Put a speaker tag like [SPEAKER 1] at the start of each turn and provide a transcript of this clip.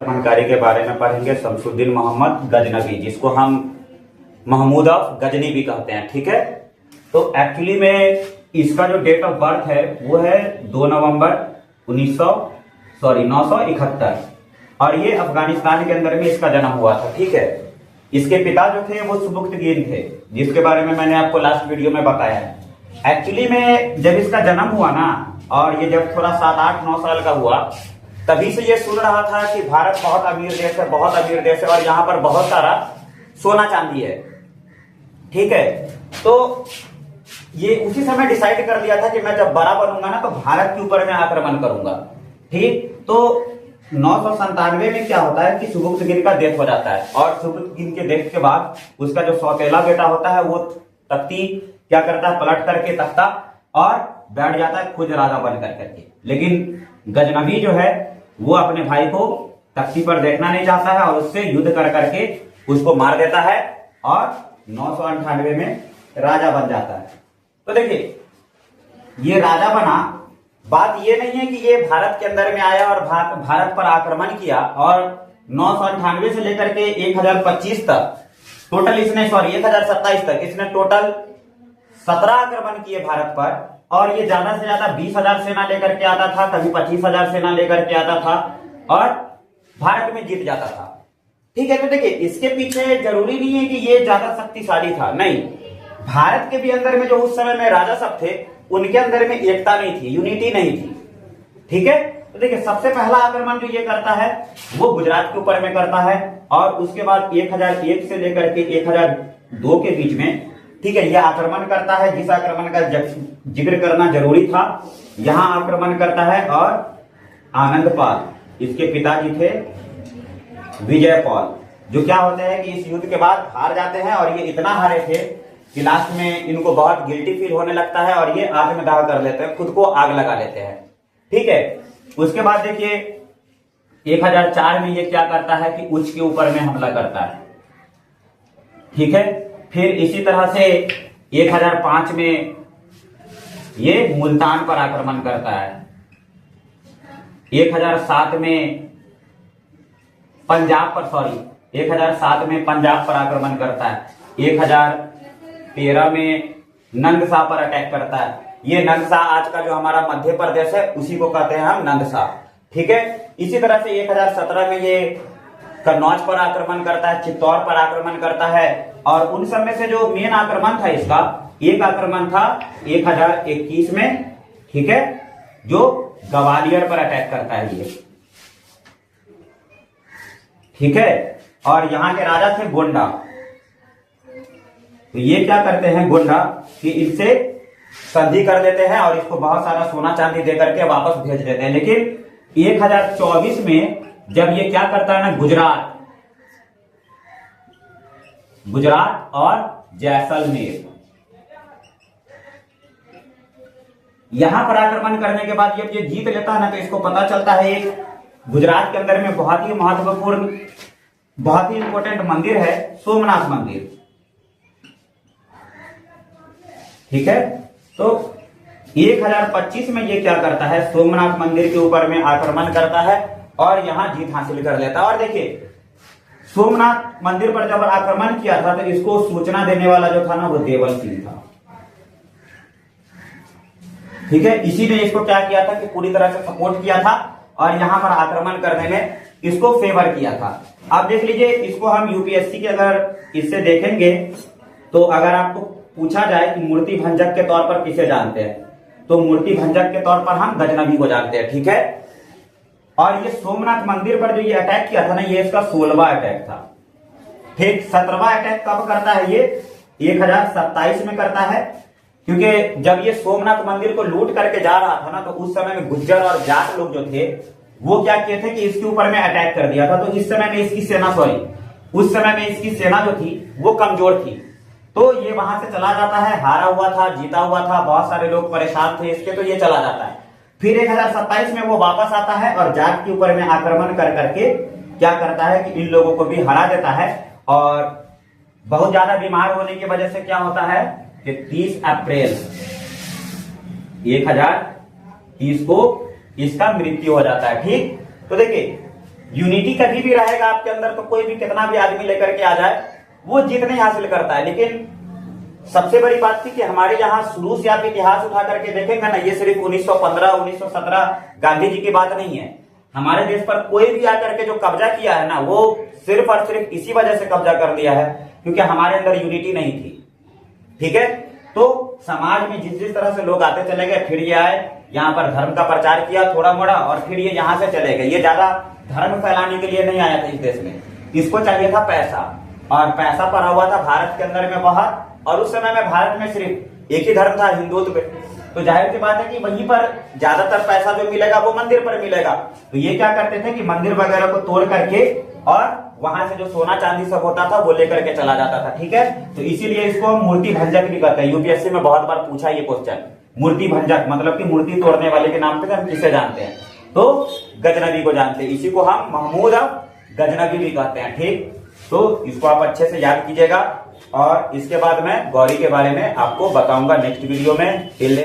[SPEAKER 1] जानकारी के बारे में पढ़ेंगे। शमसुद्दीन मोहम्मद गजनवी, जिसको हम महमूद ऑफ गजनी भी कहते हैं, ठीक है। तो एक्चुअली में इसका जो डेट ऑफ बर्थ है वो है 2 नवंबर 971 और ये अफगानिस्तान के अंदर में इसका जन्म हुआ था, ठीक है। इसके पिता जो थे वो सुबुक्तगीन थे, जिसके बारे में मैंने आपको लास्ट वीडियो में बताया है। एक्चुअली में जब इसका जन्म हुआ ना, और ये जब थोड़ा 7-8-9 साल का हुआ, तभी से ये सुन रहा था कि भारत बहुत अमीर देश है, बहुत अमीर देश है, और यहाँ पर बहुत सारा सोना चांदी है, ठीक है। तो ये उसी समय डिसाइड कर लिया था कि मैं जब बड़ा बनूंगा ना तो भारत के ऊपर मैं आक्रमण करूंगा, ठीक। तो 997 में क्या होता है कि सुबुक्तगिन का डेथ हो जाता है, और सुबुक्तगिन के डेथ के बाद उसका जो सौतेला बेटा होता है वो तख्ती क्या करता है, पलट करके तख्ता और बैठ जाता है खुद राजा बन करके। लेकिन गजनवी जो है वो अपने भाई को तख्ती पर देखना नहीं चाहता है और उससे युद्ध कर करके उसको मार देता है और 998 में राजा बन जाता है। तो देखिए, ये राजा बना, बात ये नहीं है कि ये भारत के अंदर में आया और भारत पर आक्रमण किया, और 998 से लेकर के 1025 तक टोटल इसने 1027 तक इसने टोटल 17 आक्रमण किए भारत पर। और ये ज्यादा से ज्यादा 20,000 सेना लेकर के आता था, कभी 25,000 सेना लेकर के आता था और भारत में जीत जाता था, ठीक है। तो देखिए, इसके पीछे जरूरी नहीं है कि ये ज्यादा शक्तिशाली था, नहीं। भारत के भी अंदर में जो उस समय में राजा सब थे उनके अंदर में एकता नहीं थी, यूनिटी नहीं थी, ठीक है। तो देखिए, सबसे पहला आक्रमण जो ये करता है वो गुजरात के ऊपर में करता है, और उसके बाद 1001 से लेकर के 1002 के बीच में, ठीक है, यह आक्रमण करता है। जिस आक्रमण का जिक्र करना जरूरी था, यहां आक्रमण करता है। और आनंदपाल, इसके पिताजी थे विजयपाल, जो क्या होते हैं कि इस युद्ध के बाद हार जाते हैं, और ये इतना हारे थे कि लास्ट में इनको बहुत गिल्टी फील होने लगता है और ये आत्मदाह कर लेते हैं, खुद को आग लगा लेते हैं, ठीक है। उसके बाद देखिए 1004 में ये क्या करता है कि उच्च के ऊपर में हमला करता है, ठीक है। फिर इसी तरह से 1005 में ये मुल्तान पर आक्रमण करता है। 1007 में पंजाब पर आक्रमण करता है। 1013 में नंदसा पर अटैक करता है। ये नंदसा आज का जो हमारा मध्य प्रदेश है उसी को कहते हैं हम नंदसा, ठीक है। इसी तरह से 1017 में ये कन्नौज पर आक्रमण करता है, चित्तौड़ पर आक्रमण करता है। और उन सब में से जो मेन आक्रमण था इसका, एक आक्रमण था 1021 में, ठीक है, जो ग्वालियर पर अटैक करता है ये, ठीक है। और यहां के राजा थे गोंडा। तो ये क्या करते हैं गोंडा कि इनसे संधि कर देते हैं और इसको बहुत सारा सोना चांदी देकर के वापस भेज देते हैं। लेकिन 1024 में जब ये क्या करता है ना, गुजरात और जैसलमेर, यहां पर आक्रमण करने के बाद जब ये जीत लेता है ना, तो इसको पता चलता है एक गुजरात के अंदर में बहुत ही महत्वपूर्ण, बहुत ही इंपॉर्टेंट मंदिर है, सोमनाथ मंदिर, ठीक है। तो 1025 में ये क्या करता है, सोमनाथ मंदिर के ऊपर में आक्रमण करता है और यहां जीत हासिल कर लेता है। और देखिए, सोमनाथ मंदिर पर जब आक्रमण किया था तो इसको सूचना देने वाला जो था ना वो देवल सिंह था, ठीक है। इसी ने इसको क्या किया था कि पूरी तरह से सपोर्ट किया था और यहां पर आक्रमण करने में इसको फेवर किया था। आप देख लीजिए, इसको हम यूपीएससी के अगर इससे देखेंगे तो अगर आपको पूछा जाए कि मूर्ति भंजक के तौर पर किसे जानते हैं, तो मूर्ति भंजक के तौर पर हम गजनवी को जानते हैं, ठीक है। और ये सोमनाथ मंदिर पर जो ये अटैक किया था ना, ये इसका 16वां अटैक था, ठीक। 17वां अटैक कब करता है, ये 1027 में करता है। क्योंकि जब ये सोमनाथ मंदिर को लूट करके जा रहा था ना, तो उस समय में गुज्जर और जाट लोग जो थे वो क्या किए थे कि इसके ऊपर में अटैक कर दिया था। तो इस समय में इसकी सेना उस समय में इसकी सेना जो थी वो कमजोर थी, तो ये वहां से चला जाता है। हारा हुआ था, जीता हुआ था, बहुत सारे लोग परेशान थे इसके, तो ये चला जाता है। फिर 1027 में वो वापस आता है और जाट के ऊपर में आक्रमण कर करके क्या करता है कि इन लोगों को भी हरा देता है। और बहुत ज्यादा बीमार होने की वजह से क्या होता है कि 30 अप्रैल 1030 को इसका मृत्यु हो जाता है, ठीक। तो देखिए, यूनिटी कभी भी रहेगा आपके अंदर तो कोई भी कितना भी आदमी लेकर के आ जाए वो जीत नहीं हासिल करता है। लेकिन सबसे बड़ी बात थी कि हमारे यहाँ शुरू से आप इतिहास उठा करके देखेंगे ना, ये सिर्फ 1915 1917 गांधी जी की बात नहीं है। हमारे देश पर कोई भी आकर के जो कब्जा किया है ना, वो सिर्फ और सिर्फ इसी वजह से कब्जा कर दिया है क्योंकि हमारे अंदर यूनिटी नहीं थी। ठीक है, तो समाज में जिस जिस तरह से लोग आते चले गए, फिर ये आए यहाँ पर धर्म का प्रचार किया थोड़ा मोड़ा और फिर ये यहाँ से चले गए। ये ज्यादा धर्म फैलाने के लिए नहीं आया था इस देश में, इसको चाहिए था पैसा, और पैसा पड़ा हुआ था भारत के अंदर में बाहर। और उस समय में भारत में सिर्फ एक ही धर्म था, हिंदुत्व। तो जाहिर सी बात है कि वहीं पर ज्यादातर पैसा जो मिलेगा वो मंदिर पर मिलेगा। तो ये क्या करते थे कि मंदिर वगैरह को तोड़ करके और वहां से जो सोना चांदी सब होता था वो लेकर के चला जाता था। ठीक है, तो इसीलिए इसको मूर्ति भंजक भी कहते हैं। यूपीएससी में बहुत बार पूछा ये क्वेश्चन, मूर्ति भंजक मतलब कि मूर्ति तोड़ने वाले के नाम पे हम किसे जानते हैं, तो गजनबी को जानते हैं। इसी को हम महमूद गजनबी भी कहते हैं। ठीक, तो इसको आप अच्छे से याद कीजिएगा और इसके बाद मैं गौरी के बारे में आपको बताऊंगा नेक्स्ट वीडियो में।